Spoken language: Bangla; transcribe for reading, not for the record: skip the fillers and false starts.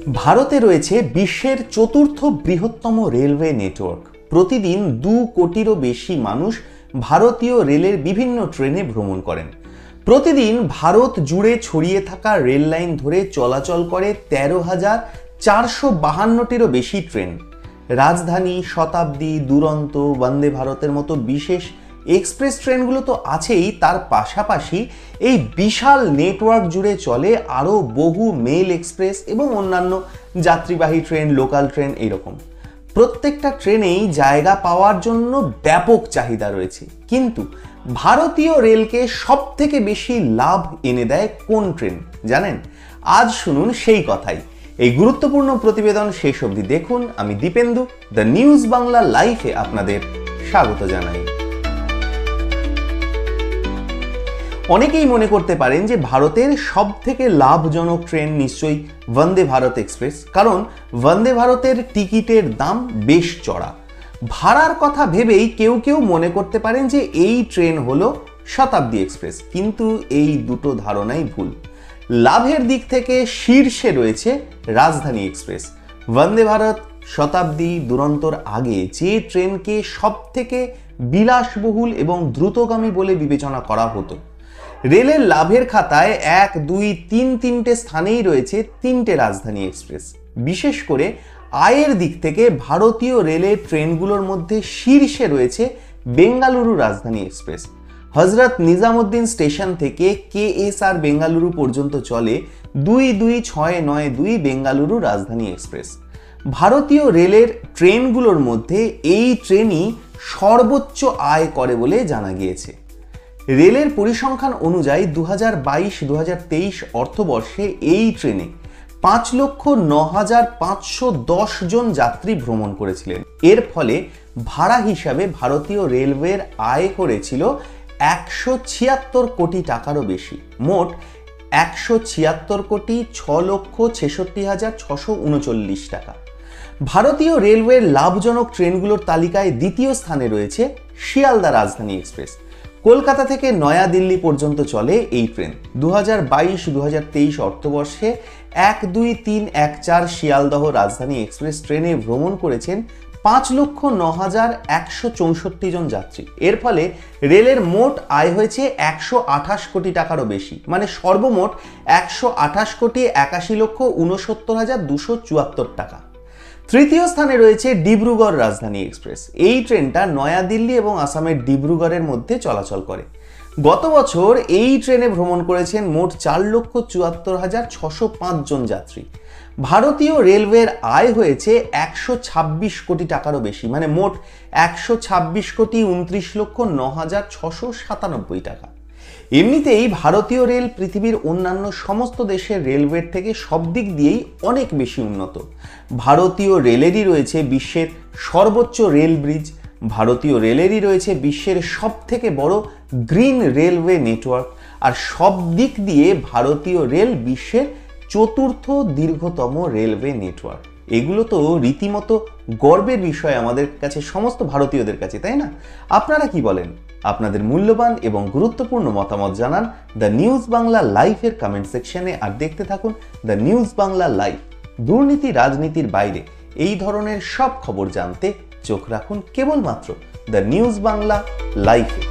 ভারতে রয়েছে বিশ্বের চতুর্থ বৃহত্তম রেলওয়ে নেটওয়ার্ক। প্রতিদিন 2 কোটিরও বেশি মানুষ ভারতীয় রেলের বিভিন্ন ট্রেনে ভ্রমণ করেন। প্রতিদিন ভারত জুড়ে ছড়িয়ে থাকা রেল লাইন ধরে চলাচল করে 13,452টিরও বেশি ট্রেন। রাজধানী, শতাব্দী, দুরন্ত, বন্দে ভারতের মতো বিশেষ এক্সপ্রেস ট্রেনগুলো তো আছেই, তার পাশাপাশি এই বিশাল নেটওয়ার্ক জুড়ে চলে আরও বহু মেল এক্সপ্রেস এবং অন্যান্য যাত্রীবাহী ট্রেন, লোকাল ট্রেন। এইরকম প্রত্যেকটা ট্রেনেই জায়গা পাওয়ার জন্য ব্যাপক চাহিদা রয়েছে। কিন্তু ভারতীয় রেলকে সব থেকে বেশি লাভ এনে দেয় কোন ট্রেন জানেন? আজ শুনুন সেই কথাই। এই গুরুত্বপূর্ণ প্রতিবেদন শেষ অবধি দেখুন। আমি দীপেন্দু, দ্য নিউজ বাংলা লাইফে আপনাদের স্বাগত জানাই। অনেকেই মনে করতে পারেন যে ভারতের সব থেকে লাভজনক ট্রেন নিশ্চয়ই বন্দে ভারত এক্সপ্রেস, কারণ বন্দে ভারতের টিকিটের দাম বেশ চড়া। ভাড়ার কথা ভেবেই কেউ কেউ মনে করতে পারেন যে এই ট্রেন হলো শতাব্দী এক্সপ্রেস, কিন্তু এই দুটো ধারণাই ভুল। লাভের দিক থেকে শীর্ষে রয়েছে রাজধানী এক্সপ্রেস। বন্দে ভারত, শতাব্দী, দুরন্তর আগে যে ট্রেনকে সব থেকে বিলাসবহুল এবং দ্রুতগামী বলে বিবেচনা করা হতো, রেলের লাভের খাতায় 1, 2, 3 স্থানেই রয়েছে 3টে রাজধানী এক্সপ্রেস। বিশেষ করে আয়ের দিক থেকে ভারতীয় রেলের ট্রেনগুলোর মধ্যে শীর্ষে রয়েছে বেঙ্গালুরু রাজধানী এক্সপ্রেস। হজরত নিজামুদ্দিন স্টেশন থেকে KSR বেঙ্গালুরু পর্যন্ত চলে 22692 বেঙ্গালুরু রাজধানী এক্সপ্রেস। ভারতীয় রেলের ট্রেনগুলোর মধ্যে এই ট্রেনই সর্বোচ্চ আয় করে বলে জানা গিয়েছে। রেলের পরিসংখ্যান অনুযায়ী 2022-2023 অর্থবর্ষে এই ট্রেনে 5,09,510 জন যাত্রী ভ্রমণ করেছিলেন। এর ফলে ভাড়া হিসাবে ভারতীয় রেলওয়ের আয় করেছিল 176 কোটি টাকারও বেশি। মোট 176,06,66,639 টাকা। ভারতীয় রেলওয়ের লাভজনক ট্রেনগুলোর তালিকায় দ্বিতীয় স্থানে রয়েছে শিয়ালদা রাজধানী এক্সপ্রেস। কলকাতা থেকে নয়াদিল্লি পর্যন্ত চলে এই ট্রেন। 2022-2023 অর্থবর্ষে 12314 শিয়ালদহ রাজধানী এক্সপ্রেস ট্রেনে ভ্রমণ করেছেন 5,09,164 জন যাত্রী। এর ফলে রেলের মোট আয় হয়েছে 128 কোটি টাকারও বেশি, মানে সর্বমোট 128,81,69,274 টাকা। তৃতীয় স্থানে রয়েছে ডিব্রুগড় রাজধানী এক্সপ্রেস। এই ট্রেনটা নয়াদিল্লি এবং আসামের ডিব্রুগড়ের মধ্যে চলাচল করে। গত বছর এই ট্রেনে ভ্রমণ করেছেন মোট 4,74,605 জন যাত্রী। ভারতীয় রেলওয়ের আয় হয়েছে 126 কোটি টাকারও বেশি, মানে মোট 126,29,09,697 টাকা। এমনিতেই ভারতীয় রেল পৃথিবীর অন্যান্য সমস্ত দেশের রেলওয়ের থেকে সব দিক দিয়েই অনেক বেশি উন্নত। ভারতীয় রেলেরই রয়েছে বিশ্বের সর্বোচ্চ রেল ব্রিজ। ভারতীয় রেলেরই রয়েছে বিশ্বের সব থেকে বড় গ্রিন রেলওয়ে নেটওয়ার্ক। আর সব দিক দিয়ে ভারতীয় রেল বিশ্বের চতুর্থ দীর্ঘতম রেলওয়ে নেটওয়ার্ক। এগুলো তো রীতিমতো গর্বের বিষয় আমাদের কাছে, সমস্ত ভারতীয়দের কাছে, তাই না? আপনারা কি বলেন? আপনাদের মূল্যবান এবং গুরুত্বপূর্ণ মতামত জানান দ্য নিউজ বাংলা লাইভের কমেন্ট সেকশনে। আর দেখতে থাকুন দ্য নিউজ বাংলা লাইভ। দুর্নীতি, রাজনীতির বাইরে এই ধরনের সব খবর জানতে চোখ রাখুন কেবলমাত্র দ্য নিউজ বাংলা লাইভে।